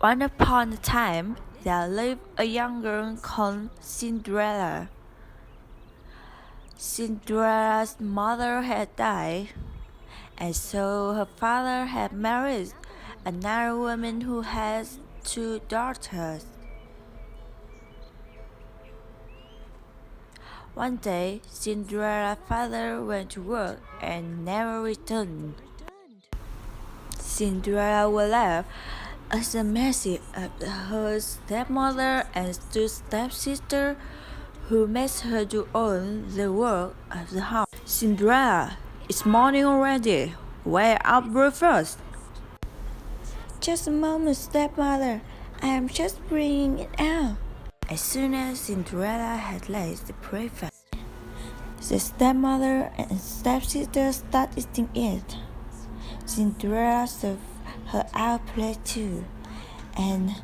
Once upon a time, there lived a young girl called Cinderella. Cinderella's mother had died, and so her father had married another woman who has two daughters. One day, Cinderella's father went to work and never returned. Cinderella was left as a message of her stepmother and two stepsisters who made her do all the work of the house. Cinderella, it's morning already. Where up breakfast? Just a moment, stepmother. I am just bringing it out. As soon as Cinderella had laid the breakfast, the stepmother and stepsister started eating it. Cinderella served her out plate too, and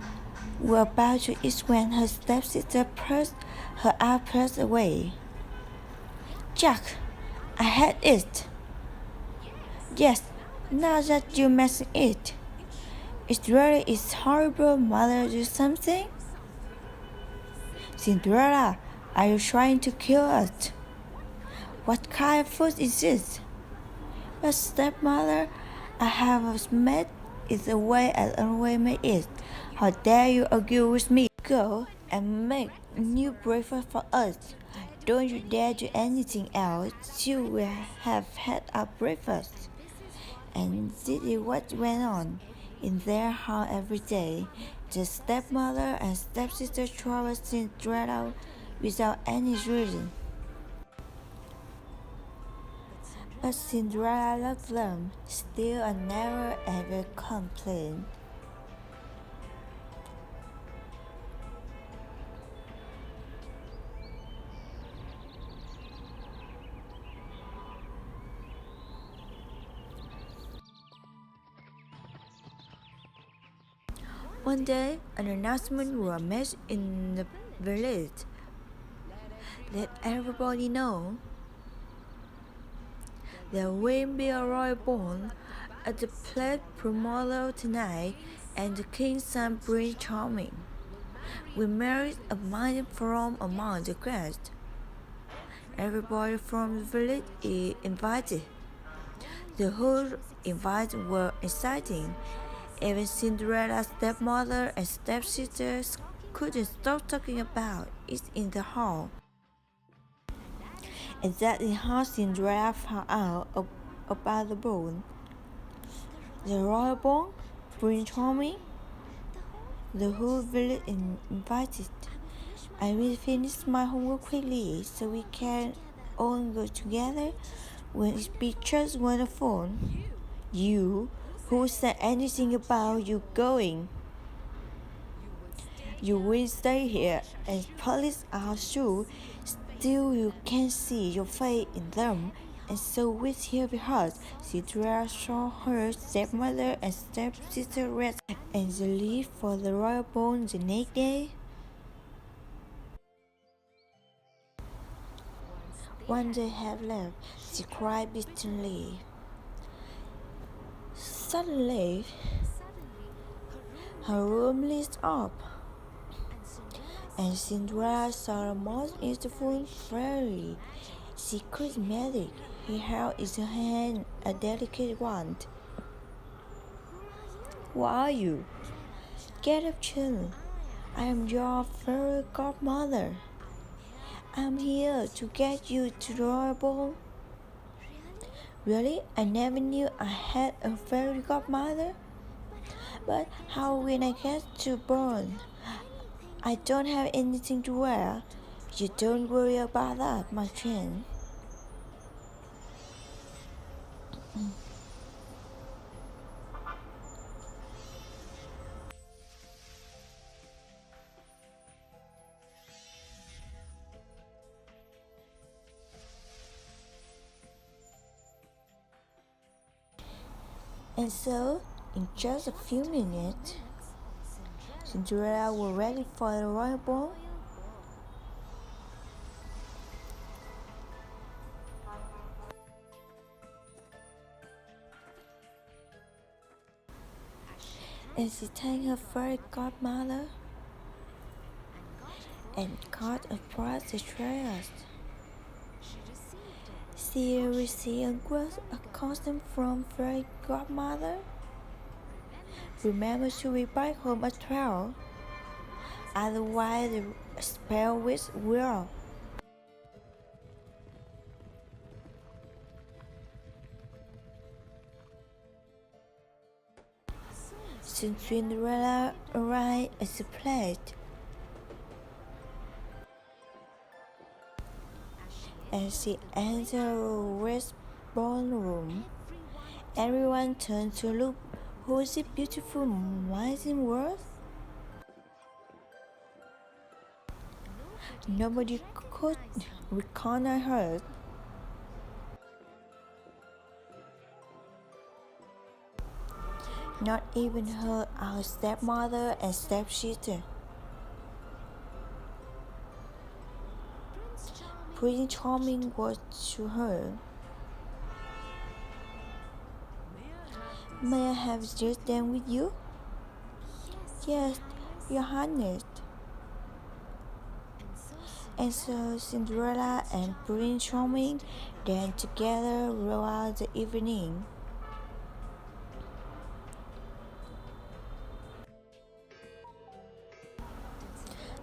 were about to eat when her stepsister pushed her out plate away. Jack, I had it. Yes, now that you mention it. It really is horrible, mother. Do something? Cinderella, are you trying to kill us? What kind of food is this? But stepmother, I have made it the way I always made it. How dare you argue with me? Go and make a new breakfast for us. Don't you dare do anything else till we have had our breakfast. And this is what went on in their house every day. The stepmother and stepsister troubled Cinderella without any reason. But Cinderella loved them still and never ever complained. One day, an announcement was made in the village. Let everybody know there will be a royal ball at the play tomorrow tonight, and the king's son Prince Charming will marry a man from among the guests. Everybody from the village is invited. The whole invite were exciting. Even Cinderella's stepmother and stepsisters couldn't stop talking about it in the hall. And that is how Cinderella found out about the ball. The royal ball, Prince Charming, the whole village invited. I will finish my homework quickly so we can all go together. When it be just wonderful. You, who said anything about you going? You will stay here and polish our shoes. Still, you can see your face in them. And so, with her behind, Cinderella saw her stepmother and stepsister rest and they leave for the royal ball the next day. When they had left, she cried bitterly. Suddenly, her room lit up, and Cinderella saw a most beautiful fairy. Secret magic. He held in her hand a delicate wand. Who are you? Get up, child. I am your fairy godmother. I am here to get you to the royal ball. Really? I never knew I had a fairy godmother. But how will I get to Bern? I don't have anything to wear. You don't worry about that, my friend. And so, in just a few minutes, Cinderella was ready for the royal ball. and she thanked her fairy godmother and got a prize chariot. She received a costume from fairy godmother. Remember to be back home at 12, otherwise the spell will. Soon Cinderella arrived at the place, and she entered a rest ballroom. Everyone turned to look. Who is this beautiful, amazing world? Nobody could recognize her. Not even her own stepmother and stepsister. Prince Charming was to her. May I have just them with you? Yes, Your Highness. And so Cinderella and Prince Charming danced together throughout the evening.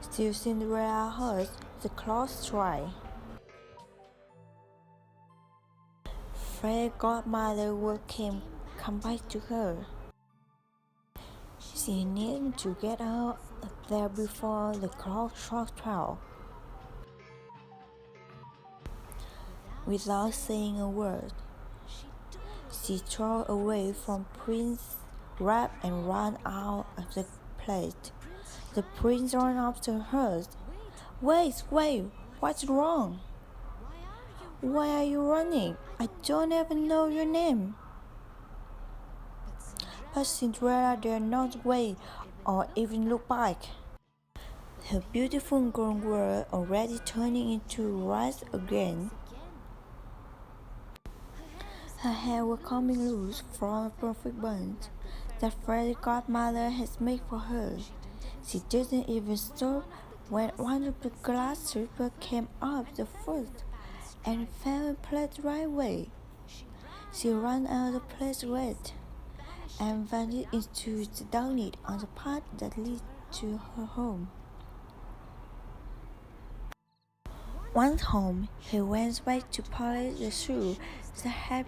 Still Cinderella heard the clock strike. Fairy godmother will come back to her. She needed to get out there before the clock struck 12. Without saying a word, she tore away from Prince's wrap and ran out of the place. The prince ran after her. Wait, what's wrong? Why are you running? I don't even know your name. But Cinderella dared not wait or even look back. Her beautiful girl were already turning into rice again. Her hair was coming loose from a perfect bunch that fairy godmother has made for her. She didn't even stop when one of the glass slippers came up the foot and fell in place right away. She ran out of the place wet and vanished into the darkness on the path that led to her home. Once home, he went back to polish the shoe that had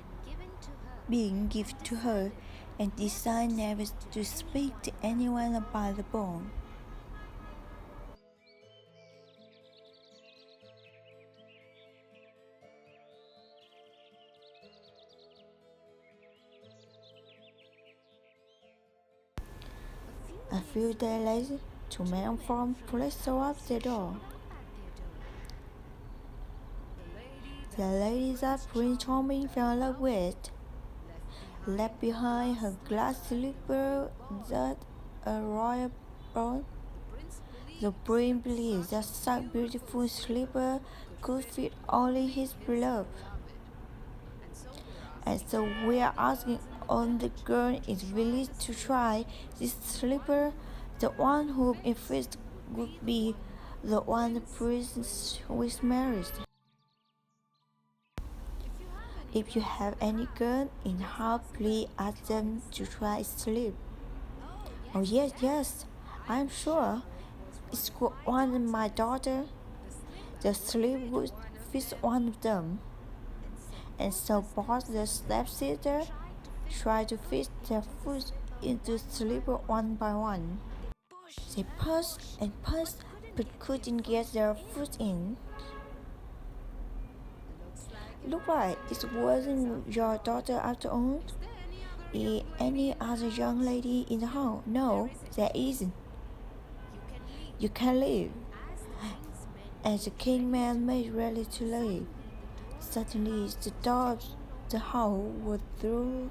been given to her and decided never to speak to anyone about the bone. A few days later, two men from police showed up the door. The lady that Prince Charming fell in love with left behind her glass slipper that a royal brought. The prince believed that such beautiful slipper could fit only his beloved. And so we are asking on the girl is willing to try this slipper. The one whom it fits would be the one the prince was married. If you have any girl in house, please ask them to try sleep. Oh yes, I'm sure. It's one of my daughter. The sleep would fit one of them. And so both the stepsister tried to fit their foot into the slipper one by one. They pushed and pushed but couldn't get their foot in. Look like it wasn't your daughter after all. Is any other young lady in the hall? No, there isn't. You can leave. And the king man made ready to leave. Suddenly the door of the hall was through,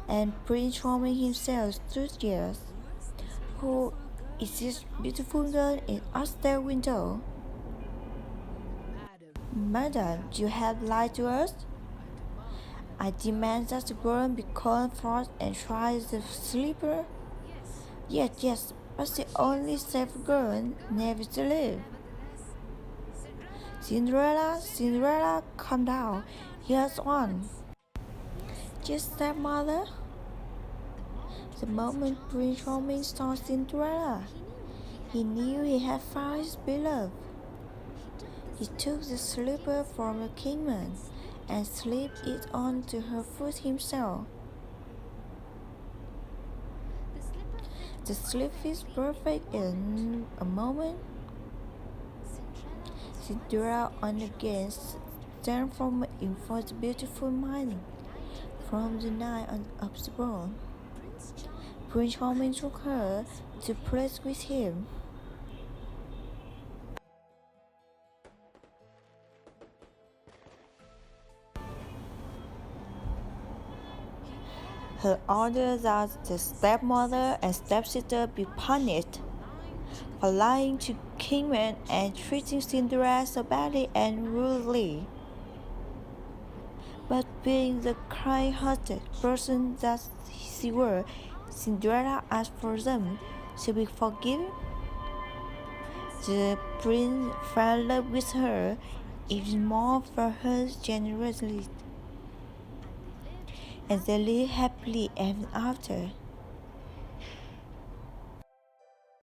and Prince Charming himself stood there. Who is this beautiful girl in upstairs window? Madam, you have lied to us? I demand that the girl be comforted and try the sleeper. Yes, but the only safe girl never to live. Cinderella, calm down. Here's one. Just stepmother. The moment Prince Charming saw Cinderella, he knew he had found his beloved. He took the slipper from the kingman and slipped it onto her foot himself. The slip is perfect in a moment. Cinderella on again transformed into the beautiful morning from the night of the ball. Prince Charming took her to place with him. Her order that the stepmother and stepsister be punished for lying to Kingman and treating Cinderella so badly and rudely. But being the kind-hearted person that she was, Cinderella asked for them to be forgiven. The prince fell in love with her even more for her generosity, and they lived happily ever after.